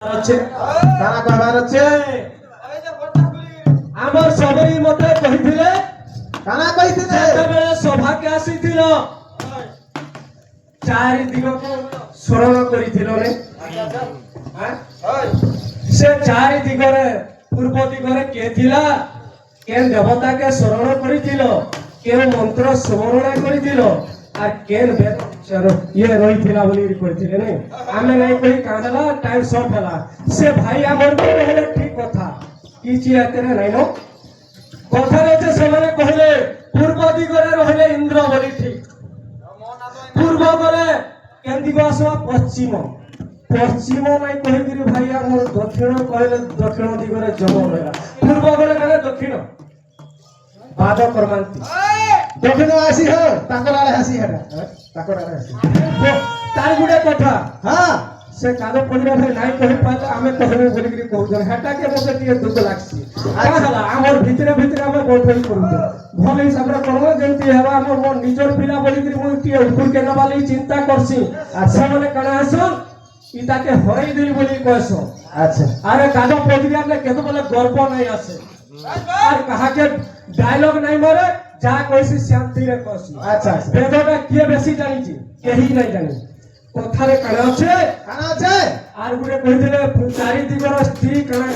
আছে কানা কহবার আছে আমার সবই মতে কহিଥିଲେ কানা কহিଥିଲେ যেতবেলে সভাকে আসিছিল চারি দিগକୁ স্মরণ করিছিল রে সে চারি দিগরে পূর্ব দিগরে কে থিলা কেন দেবতাকে স্মরণ করিছিল কেন মন্ত্র স্মরণ করিছিল আর কেন ইয়ে রইছিলা বলি কইছিলে নে আমি নাই কই কাঁদলা টাইম শর্ট হলা সে ভাই আমার কইলে ঠিক কথা কিছু এতরে নাই নো কথা রয়েছে সেমানে কইলে পূর্ব দিগরে রহিলে ইন্দ্র বলি ঠিক পূর্ব গলে কেন দিগ আসবা পশ্চিম পশ্চিম নাই কইগিরি ভাই আমার দক্ষিণ কইলে দক্ষিণ দিগরে জম হলা পূর্ব গলে গলে দক্ষিণ বাদ করমান্তি দক্ষিণ আসি হ তাকর আড়ে আসি হেডা তাকর আড়ে আসি তার গুড়ে কথা হ্যাঁ সে কাদো পড়িরা ভাই নাই কই পালে আমি কহবে বলি কি কহু জন হেটা কে মতে টিকে দুঃখ লাগছি আলা আমর ভিতরে ভিতরে আমি বলতেই করু ভাল হিসাবে করব যেমতি হেবা আমর মন নিজর পিলা বলি কি মই টিকে উপর কে নবালি চিন্তা করছি আচ্ছা মানে কানা আসন ইতাকে হরাই দেই বলি কইছ আচ্ছা আরে কাদো পড়িরা কেতো বলে গর্ব নাই আছে আর কাহাকে ডায়লগ নাই মারে যা কইছি শান্তিরে কইছি আচ্ছা বেদটা কে বেশি জানিছি কেহি নাই জানি কথারে কানা আছে আর গুরে কইছিলে চারি দিগর স্ত্রী কানা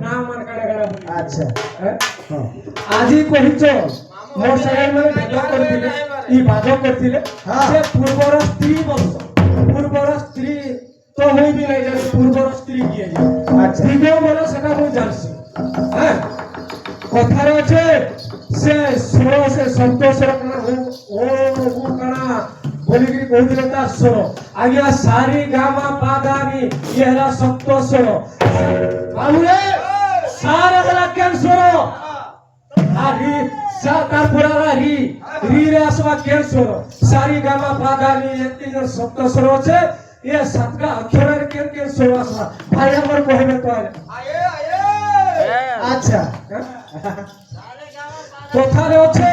নাম আর কানা কানা বলি আচ্ছা হ্যাঁ আজি কহিছ মোর সাইড মানে বেদ করতিলে ই বাদ করতিলে সে পূর্বর স্ত্রী বলছ পূর্বর স্ত্রী তো হইবি নাই জানি পূর্বর স্ত্রী কি আচ্ছা দিগো বলে সেটা মই জানছি হ্যাঁ কথার আছে সে স্বর সে সন্তোষর কানা ও কানা বলিগিরি কইদিলে তা স্বর আজ্ঞা সারি গামা পাদানি ইহেলা সপ্ত স্বর বাবুরে সার হলা কেন স্বর আর রি সা তারপর রি রি রে আসবা কেন স্বর সারি গামা পাদানি এতি যে সপ্ত স্বর আছে এ সাতটা অক্ষরের কেন কেন স্বর আসবা ভাই আমার কইবে তো আয়ে আচ্ছা কোথায় আছে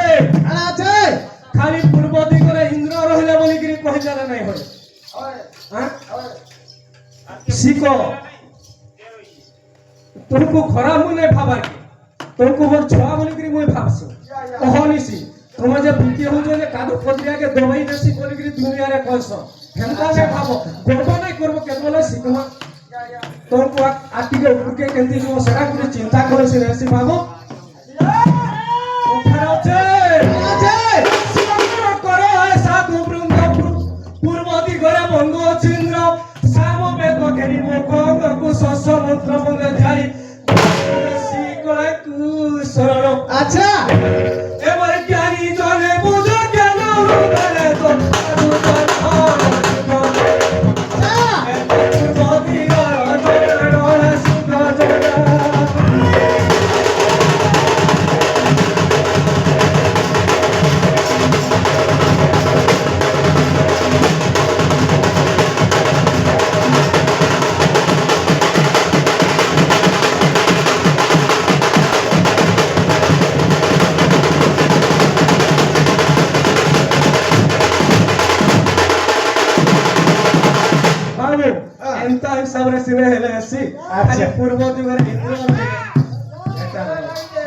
আছে খালি পূর্ব দিগরে ইন্দ্র রহিলে বলি কি কহিলে নাই হয় হ্যাঁ শিখো তোরকু খরাব মুই নাই ভাবা কি তোরকু মোর ছোয়া বলি কি মুই ভাবছি কহনিছি তোমার যে বিটি হউছে যে কাদু পত্রিয়াকে দবাই দেছি বলি কি দুনিয়ারে কইছ হেনতা নে ভাবো গর্ব নাই করব কেবল শিখমা তোরকু আটিকে উপকে কেন্দি মো সেরা করে চিন্তা করেছি রেসি ভাবো বন্ধু চিন্দ্র শ্যাম বেদ ঘেরি মুখু শস্য মন্ত্র মন্ত্র ধারি শরণ আচ্ছা এবারে জ্ঞানী জনে বুঝো কেন তো এন্তা হিসাবে সিনে হেলে আসি আচ্ছা পূর্ব দিগরে ইন্দ্র এটা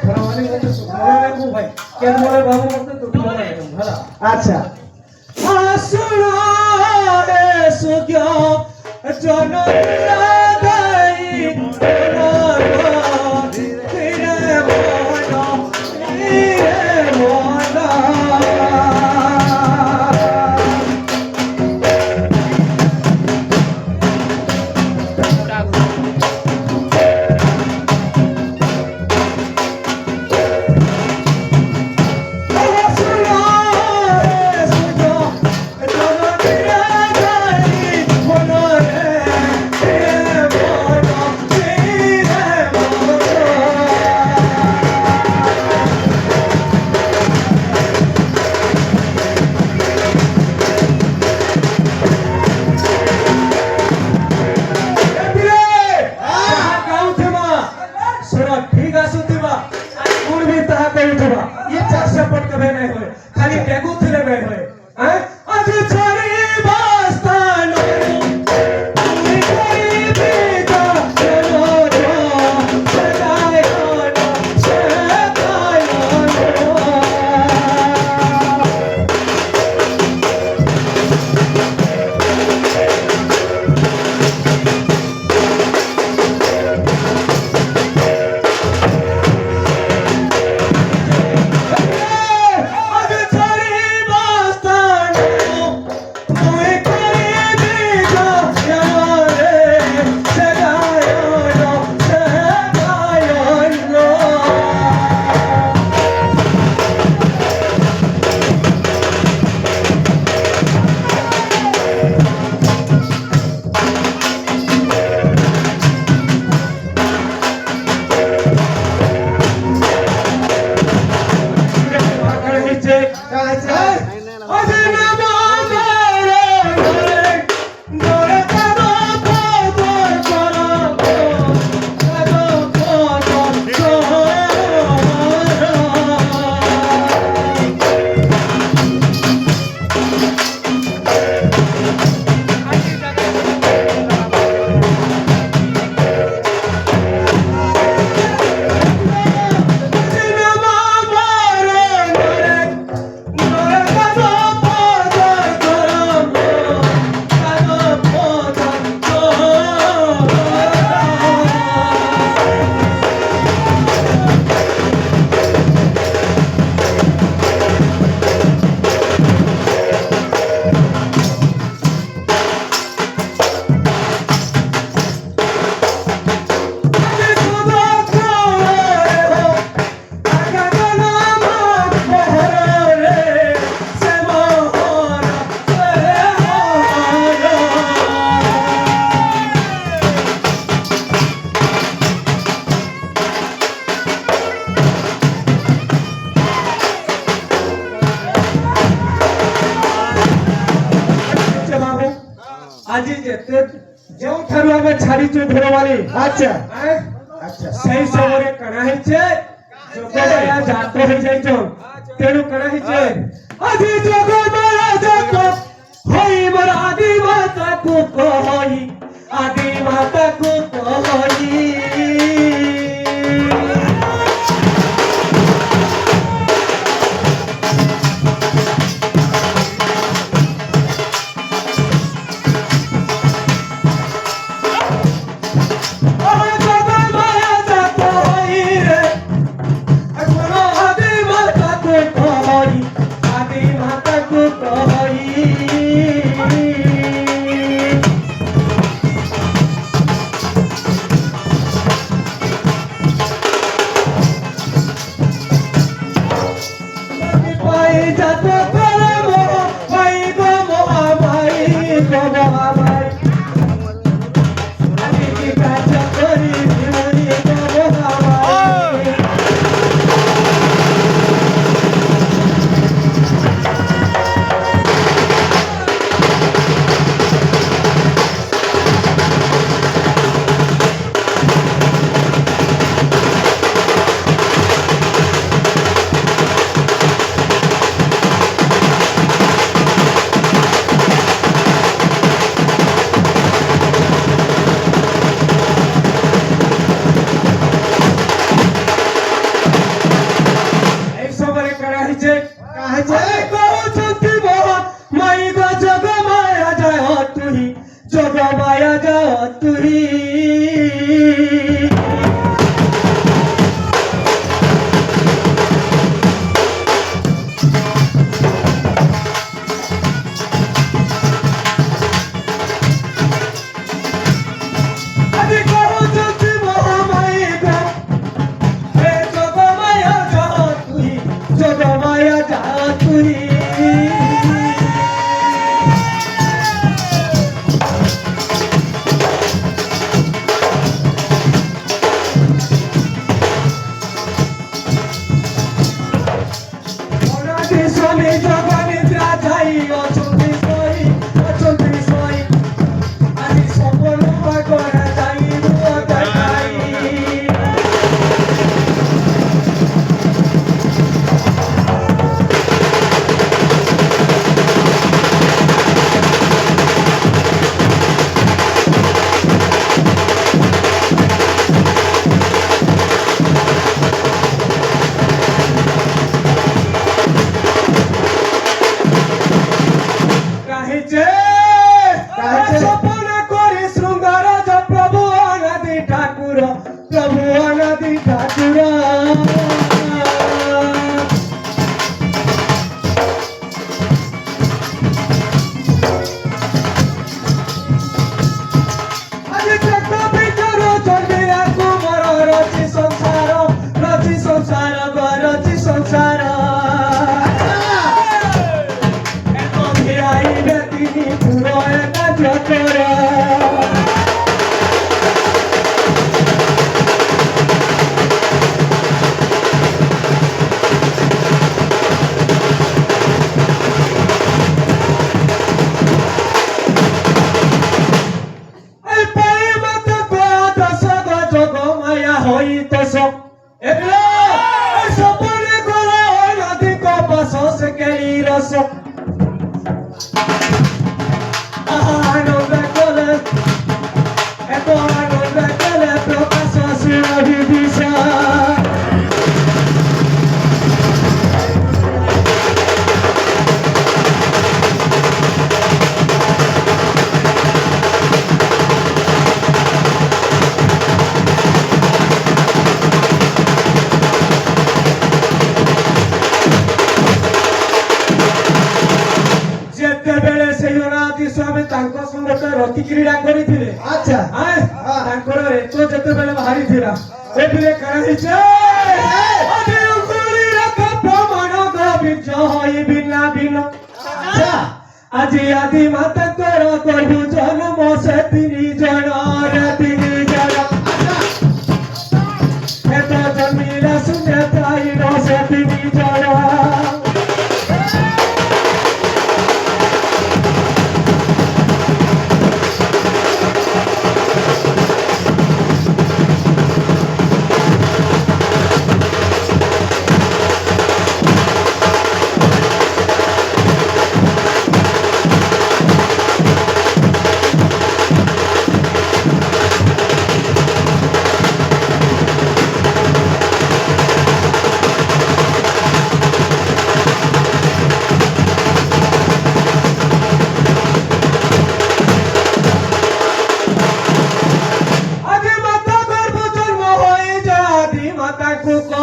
ফরমানি মতে সুমনে কো ভাই কেন বলে বাবু মতে তো বলে ভালো আচ্ছা আসুনা রে সুজ্ঞ জনতা গাই ଛାଡ଼ିଛୁ ଧୁରବାଲି আচ্ছা ଆଁ? আচ্ছা ସେଇ ସମୟରେ କାଣା ହେଇଛେ ଯୋଗମାୟା ଜାତ ହେଇଯାଇଛନ୍ ତେଣୁ କାଣା ହେଇଛେ ଆଜି ଯୋଗମାୟା ଜାତ ହୋଇ ମୋର ଆଦି ମାତାକୁ କହି ଆଦି ମାତାକୁ କହି যোগমায়া যা তুই যোগমায়া যা তুই স্বামী জগনিদ্রা যাই অচন্তি সই আজি সপন করে যাই যাই সপন করে শৃঙ্গার প্রভু অনাদি ঠাকুর প্রভু অনাদি ঠাকুর আজ চক্র ভিতর চন্দিরা কুমার রচি সংসার রচি সংসার তিনি পুরো কাজ করে যোগমায়া হইত সব সপনে করে অধিক বস কেলি রস আনন্দ করে এত আনন্দ করে প্রকাশ দিশা ଯେତେବେଳେ ସେଇ ଅନାଦି ସ୍ୱାମୀ ତାଙ୍କ ସଙ୍ଗେ ରତି କ୍ରୀଡ଼ା କରିଥିଲେ আচ্ছা ତାଙ୍କର ଏକ ଯେତେବେଳେ ବାହାରିଥିଲା ଏଥିରେ କାଣା ହେଇছে ବିନା ବିନା ଆଜି ଆଦି ମାତାଙ୍କର ପ୍ରଭୁ ଜନ୍ମ ସେ ତିନି ଜଣ ଏତ ଜନ୍ମିଲା ଶୂନ୍ୟ ଥାଇର ସେ ତିନି ଜଣ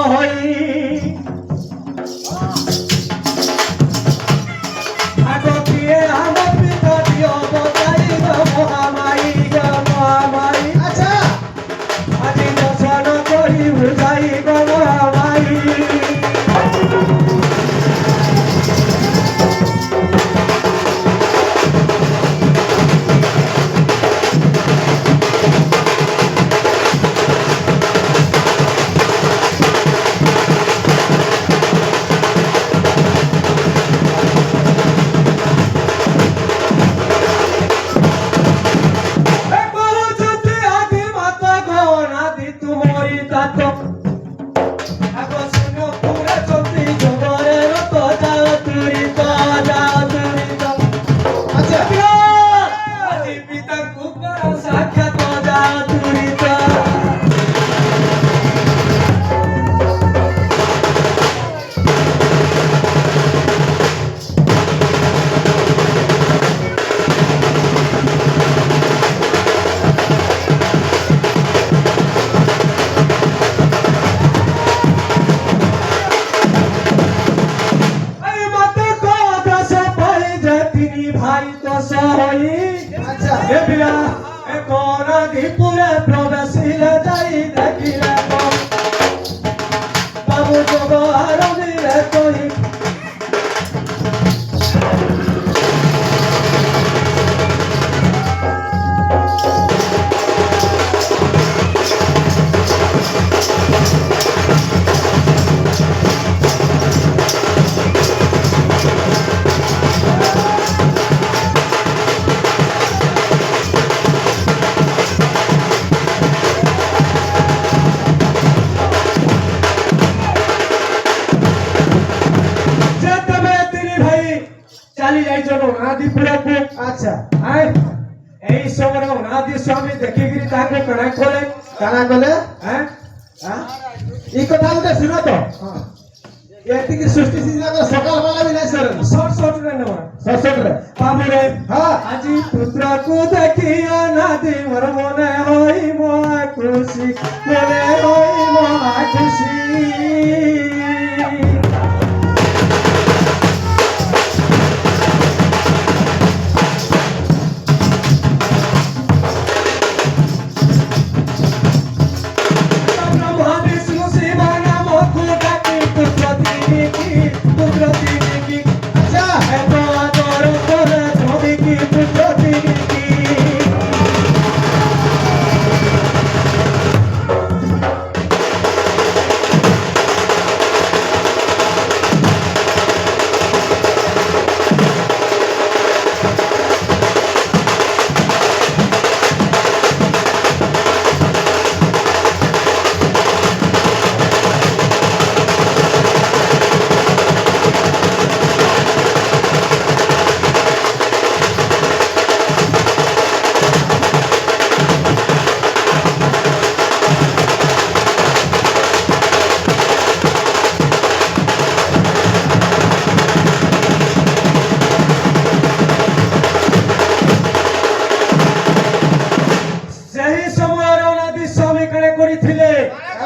হই আগতিয়ে আমার পিতা দিও বজাই মহামাই মহামাই আচ্ছা আজি দর্শন করি বুঝাই মহামাই ভাই তো সহই আচ্ছা এ বিয়া এ কোন দীপুরে প্রবেশিলে যাই দেখিলে বাবু যোগ আরবিরে কই চালি যাইছ নাদিপুরকু আচ্ছা আয় এই সময় নাদি স্বামী দেখিকি তাকে কণা কলে কানা গলে হ্যাঁ হ্যাঁ এই কথা গুলো শুনো তো এতিকি সৃষ্টি সিজনকে সকাল বেলা বি নাই সরে শর্ট শর্ট রে নেওয়া সসরে বাবুরে হ্যাঁ আজি পুত্রকু দেখিয়া নাদি মোর মনে হই মহা খুশি মনে হই মহা খুশি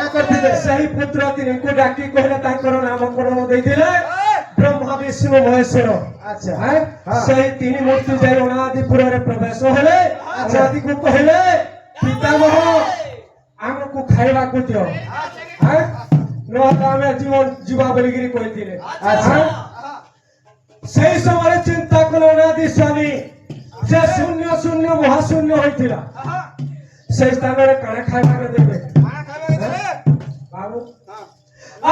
আচ্ছা ସେହି ପୁତ୍ର ତିନିଙ୍କୁ ଡାକି କହିଲେ ତାଙ୍କର ନାମକରଣ ଦେଇଥିଲେ ବ୍ରହ୍ମା ବିଷ୍ଣୁ ମହେଶ୍ୱର। ଆଚ୍ଛା ସେହି ତିନି ମୂର୍ତ୍ତି ଯାଇ ଅନାଦିପୁରରେ ପ୍ରବେଶ ହେଲେ ଅନାଦିକୁ କହିଲେ ପିତାମହ ଆମକୁ ଖାଇବାକୁ ଦିଅ ନହେଲେ ଆମେ ଯିବା ବୋଲିକିରି କହିଥିଲେ। ସେହି ସମୟରେ ଚିନ୍ତା କଲେ ଅନାଦି ସ୍ୱାମୀ ସେ ଶୂନ୍ୟ ଶୂନ୍ୟ ମହାଶୂନ୍ୟ ହୋଇଥିଲା সেই স্থাନରେ কাଣା খাইবাকে দেবে বাবু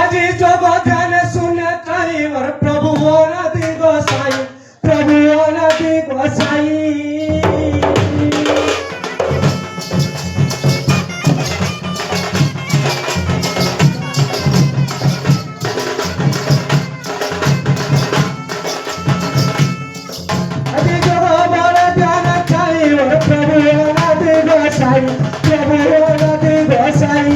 আজি জগ ধ্যানে শুনে চাই মোর প্রভু অনাদি গোসাই প্রভু অনাদি গোসাই আজি জগ বড় ধ্যান চাই মোর প্রভু অনাদি গোসাই প্রভু অনাদি গোসাই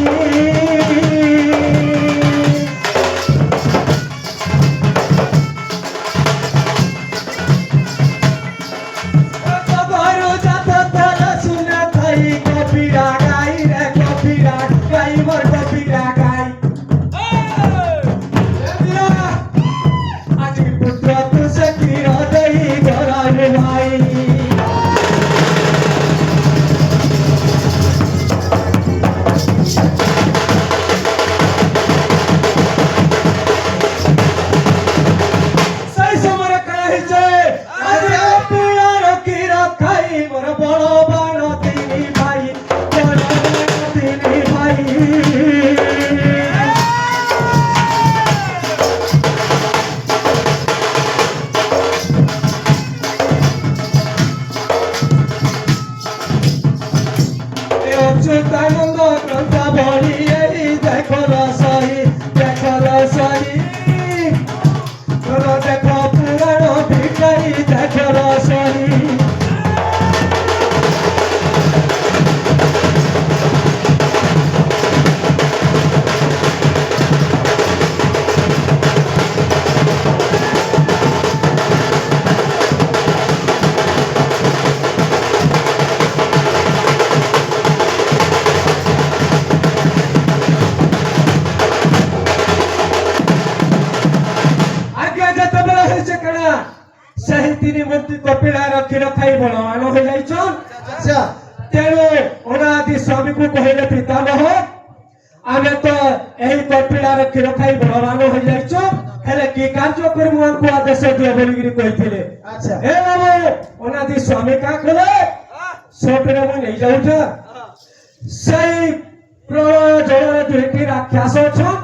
মন্দ গ্রন্থ বলি এই দেখো রসই দেখো রসই দেখো পুরাণ ভিখারি দেখো রসই ସେହି ତିନି ମୂର୍ତ୍ତି କପିଳାର କ୍ଷୀର ଖାଇ ବଳବାନ ହୋଇଯାଇଛନ୍। আচ্ছা ତେଣୁ ଅନାଦି ସ୍ୱାମୀକୁ କହିଲେ ପିତାମହ ଆମେ ତ ଏହି କପିଳାର କ୍ଷୀର ଖାଇ ବଳବାନ ହୋଇଯାଇଛୁ ହେଲେ କି କାର୍ଯ୍ୟ କରିବୁ ଆମକୁ ଆଦେଶ ଦିଅ ବୋଲିକିରି କହିଥିଲେ। আচ্ছা ଏ ବାବୁ ଅନାଦି ସ୍ୱାମୀ କାଁ କଲେ ସଟରେ ମୁଁ ନେଇଯାଉଛେ ସେଇ ପ୍ରଳୟ ଜଳରେ ଦୁଇଟି ରାକ୍ଷସ ଅଛନ୍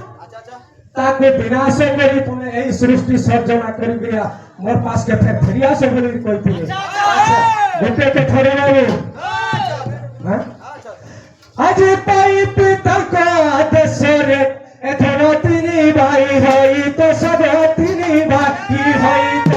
ତାକୁ ବିନାଶ କରି ତୁମେ ଏହି ସୃଷ୍ଟି ସର୍ଜନା କରିକିରି ମୋର ପାସ୍ କେ ଫେରି ଆସ ବୋଲି କହିଥିଲେ। ଗୋଟେ ଥରେ ବାବୁ ଆଜି ପାଇ ପିତାଙ୍କ ଆଦେଶରେ ଏଥର ତିନି ଭାଇ ହୋଇ ତ ସବ ତିନି ଭାଇ ହୋଇ ତ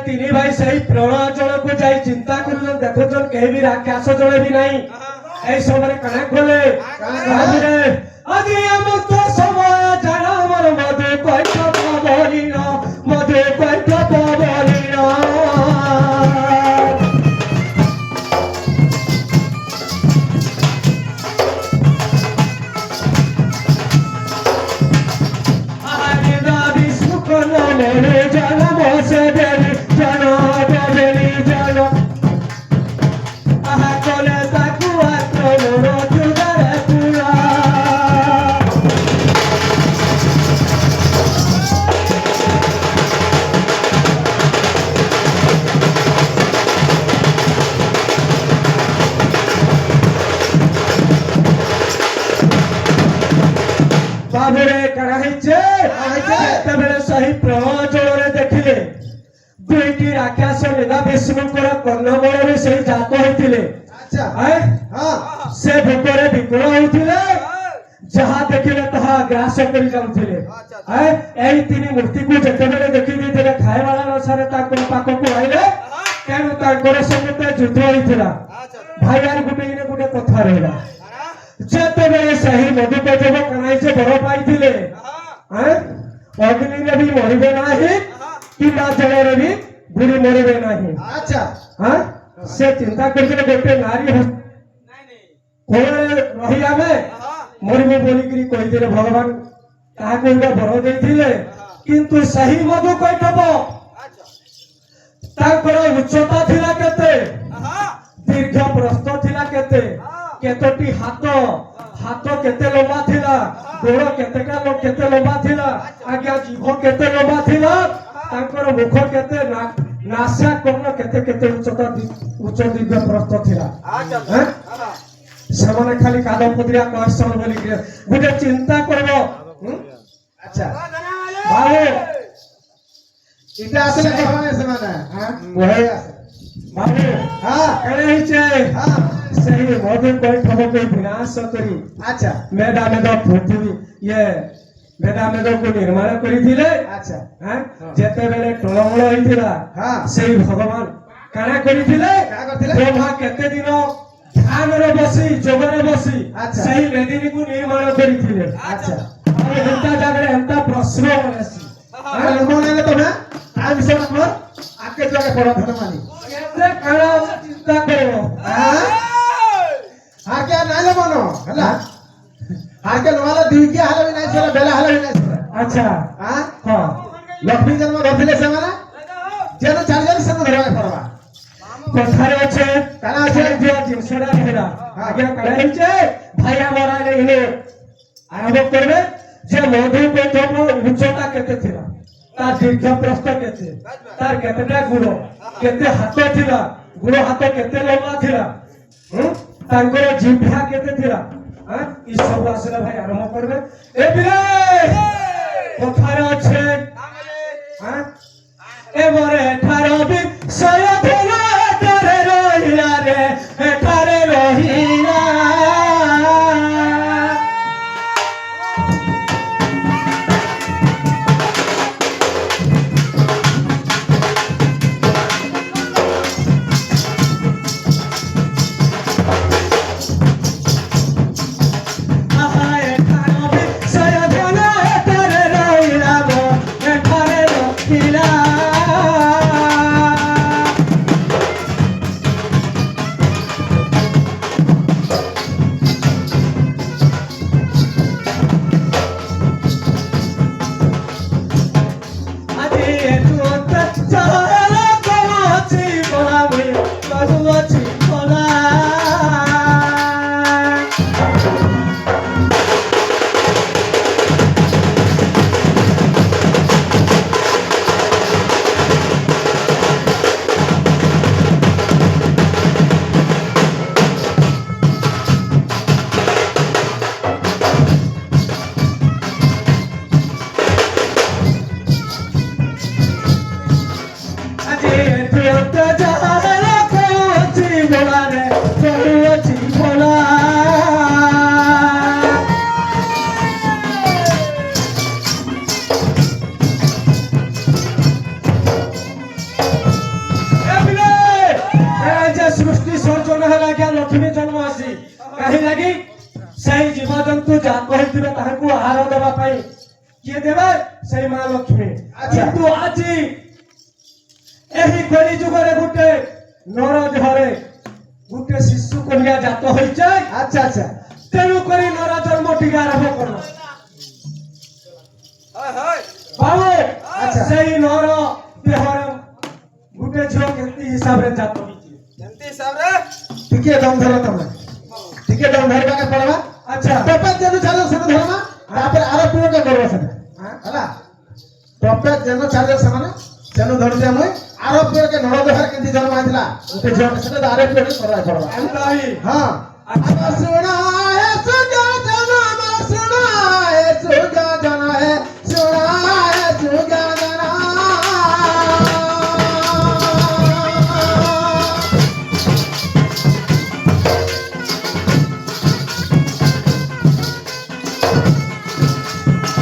ତିନି ଭାଇ ସେଇ ପ୍ରଳୟ ଜଳକୁ ଯାଇ ଚିନ୍ତା କରୁଛନ୍ ଦେଖୁଛନ୍ କେହି ବି ରାକ୍ଷସ ଜଣେ ବି ନାହିଁ। এই সময় কানা কলে আদি আমার তো সময় জানা আমার মধু কইত পাবলি না মধু কইত পাবলি না আরে দাবি সুখ না মনে জানা বসে দেলি জানা দেলি জানা আহা কলে তাকু আক্রমণ জুগারে পুরা বাবুরে কানা হইছে তবে সহি প্রলয় জଳରେ ଦେଖିଲେ দুইটি রাক্ষস লীলা বিষ্ণুଙ୍କର কর্ণমূଳରେ সেই জাত হইଥିଲେ। আচ্ছা হ্যাঁ সে ভোকরে বিকଳ হଉଥିଲେ ଯାହା ଦେଖିଲେ ତାହା ଗ୍ରାସ କରି ଯାଉଥିଲେ। এই ତିନି ମୂର୍ତ୍ତିକୁ ଯେତେବେଳେ ଦେଖି ଦେଇଥିଲେ ଖାଇବାଳା ଅନୁସାରେ ତାଙ୍କ ପାଖକୁ ଆଇଲେ ତେଣୁ ତାଙ୍କର ସଙ୍ଗେ ଯୁଦ୍ଧ ହୋଇଥିଲା। ଭାଇଆର ଗୋଟେ କଥା ରହିଲା ଯେତେବେଳେ ସେହି ମଧୁପେଜକ କାନାଇছে ବର ପାଇଥିଲେ ଅଗ୍ନିରେ ବି ମରିବେ ନାହିଁ କିମ୍ବା ଜଳରେ ବି ବୁଡି ମରିବେ ନାହିଁ। আচ্ছা ସେ ଚିନ୍ତା କରିଥିଲେ ଗୋଟେ ନାରୀ କୋଳରେ ରହି ଆମେ ମରିବୁ ବୋଲିକିରି କହିଥିଲେ ଭଗବାନ ତାହାକୁ ଗୋଟେ ବର ଦେଇଥିଲେ। କିନ୍ତୁ ସେହି ମଧୁ କୈଟବ ତାଙ୍କର ଉଚ୍ଚତା ଥିଲା କେତେ ଦୀର୍ଘ ପ୍ରସ୍ଥ ଥିଲା କେତେ କେତୋଟି ହାତ କେତେ ଲମ୍ବା ଥିଲା ଗୋଡ଼ କେତେ ଲମ୍ବା ଥିଲା ଆଜ୍ଞା ଜିଭ କେତେ ଲମ୍ବା ଥିଲା ତାଙ୍କର ମୁଖ କେତେ ନାସା କର୍ଣ୍ଣ କେତେ ଉଚ୍ଚ ଦୀର୍ଘ ପ୍ରସ୍ଥ ଥିଲା। ସେମାନେ ଖାଲି କାଦପତ୍ରିଆ କର୍ସନ୍ ବୋଲି ଗୋଟେ ଚିନ୍ତା করব। আচ্ছা বাবু এটা আসলে কখনো সমানে ওহে বাবু কেন হইছে সেই মধু কৈঠবকে বিনাশ করি আচ্ছা মেদ পৃথিবী মেদକୁ ନିର୍ମାଣ କରିଥିଲେ। আচ্ছা ଯେତେବେଳେ ଟଳମଳ ହେଇଥିଲା ହଁ ସେଇ ଭଗବାନ କାଣା କରିଥିଲେ କାଣା କରିଥିଲେ? ବ୍ରହ୍ମା କେତେ ଦିନ ଧ୍ୟାନରେ ବସି ଯୋଗରେ ବସି ଆଚ୍ଛା। ସେହି ବେଦିନୀକୁ ନିର୍ମାଣ କରିଥିଲେ ଆଚ୍ଛା ଆଉ ଏନ୍ତା ଜାଗାରେ ଏନ୍ତା ପ୍ରଶ୍ନ ବନେସି ଆରେ ଲୋକ ନାଇଲେ ତମେ ତା ବିଷୟରେ ଆମର ଆକେ ଜାଗା ପଡ ଧନ ମାନି କେତେ କାଣା ଚିନ୍ତା କରିବ ଆକେ ନାଇଲେ ମନ ହେଲା ଆକେ ନହେଲେ ଦୁଇକିଆ ହେଲେ ବି ନାଇଁ ସେଟା ବେଲା ହେଲେ ବି ନାଇଁ ସେଟା ଆଚ୍ଛା ହଁ ହଁ ଲକ୍ଷ୍ମୀ ଜନ୍ମ ଧରିଥିଲେ ସେମାନେ ଯେନ ଚାଲିଯାନ୍ତି ସେନ ଧରବା ପଡବା କଥାରେ ଅଛେ କାଣା ଅଛେ? ଯୋ ଜିନିଷଟା ରହିଲା ଆଜ୍ଞା କାଣା ହେଇଛେ ଭାଇ ଆମର ଇନେ ଆରମ୍ଭ କରିବେ ଯେ ମଧୁ ପ୍ରଥମ ଉଚ୍ଚତା କେତେ ଥିଲା ତାର ଦୀର୍ଘ ପ୍ରସ୍ଥ କେତେ ତାର କେତେଟା ଗୁଣ କେତେ ହାତ ଥିଲା ଗୁଣ ହାତ କେତେ ଲମ୍ବା ଥିଲା ତାଙ୍କର ଜିଭା କେତେ ଥିଲା ଇ ସବୁ ଆସିଲା ଭାଇ ଆରମ୍ଭ କରିବେ ଏ ବିରେ କଥାରେ ଅଛେ এবারে এঠারো বিষয় ধরা এঠারে রহিলা রে এঠারে রহিলা আহা এঠারো বিষয় ধরা এঠারে রহিলা গো এঠারে রহিলা আজি এটুত চালা কমাছি বলাবি কদুছি বলা আজি এটুত চালা কমাছি বলা রে কদুছি বলা সৃষ্টি সর্জন হেলা গিয়া লক্ষ্মী জন্ম আসি কাহি লাগি সেই জীবজন্তু জাত হইଥିବେ ତାହାକୁ ଆହାର ଦେବା ପାଇଁ କିଏ ଦେବେ ସେଇ ମା ଲକ୍ଷ୍ମୀ କିନ୍ତୁ ଆଜି ଏହି କଳି ଯୁଗରେ ଗୋଟେ ନର ଦେହରେ ଗୋଟେ ଶିଶୁ କନ୍ୟା ଜାତ ହୋଇଛି ଆଚ୍ଛା ଆଚ୍ଛା ତେଣୁ କରି ନର ଜନ୍ମ ଟିକେ ଆରମ୍ଭ କର ବାବୁ ଆଚ୍ଛା। ସେଇ ନର ଦେହରେ ଗୋଟେ ଝିଅ କେମିତି ହିସାବରେ ଜାତ ହୋଇଛି ଟିକେ ଦମ ଧର ତମେ ଟିକେ ଦମ ଧରିବାକେ ପଡବା ଆଚ୍ଛା ଟପେଜ ଯେନ ଚାଲିବ ସେନ ଧରମା ତାପରେ ଆର ପିଓକେ କରବା ସେଟା ହେଲା ଟପେଜ ଯେନ ଚାଲିବ ସେମାନେ ସେନ ଧରୁଛେ ମୁଇଁ ଆର ପିଓକେ ନଳ ଦେହରେ କେମିତି ଜନ୍ମ ହେଇଥିଲା ଗୋଟେ ଝିଅ ସେଟା ଆର ପିଓକେ କରବା ପଡବା ଏନ୍ତା ହିଁ ହଁ ଆଚ୍ଛା ଶୁଣା ହେ ସୁଜା ଜନ ଶୁଣା ହେ ସୁଜା ଜନ ହେ ଶୁଣା ହେ ସୁଜା ଜନ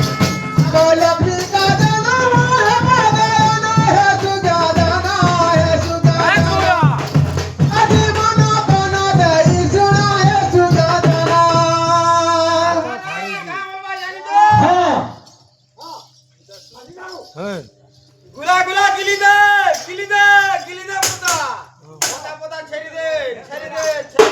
लक्ष्मी का जन्म है भगवान है सुजा जन है सुजा अजी मनो बनो दई सुना है सुजा जन হ্যাঁ গুলা গুলা গিলি দে পোতা পোতা পোতা ছেড়ে দে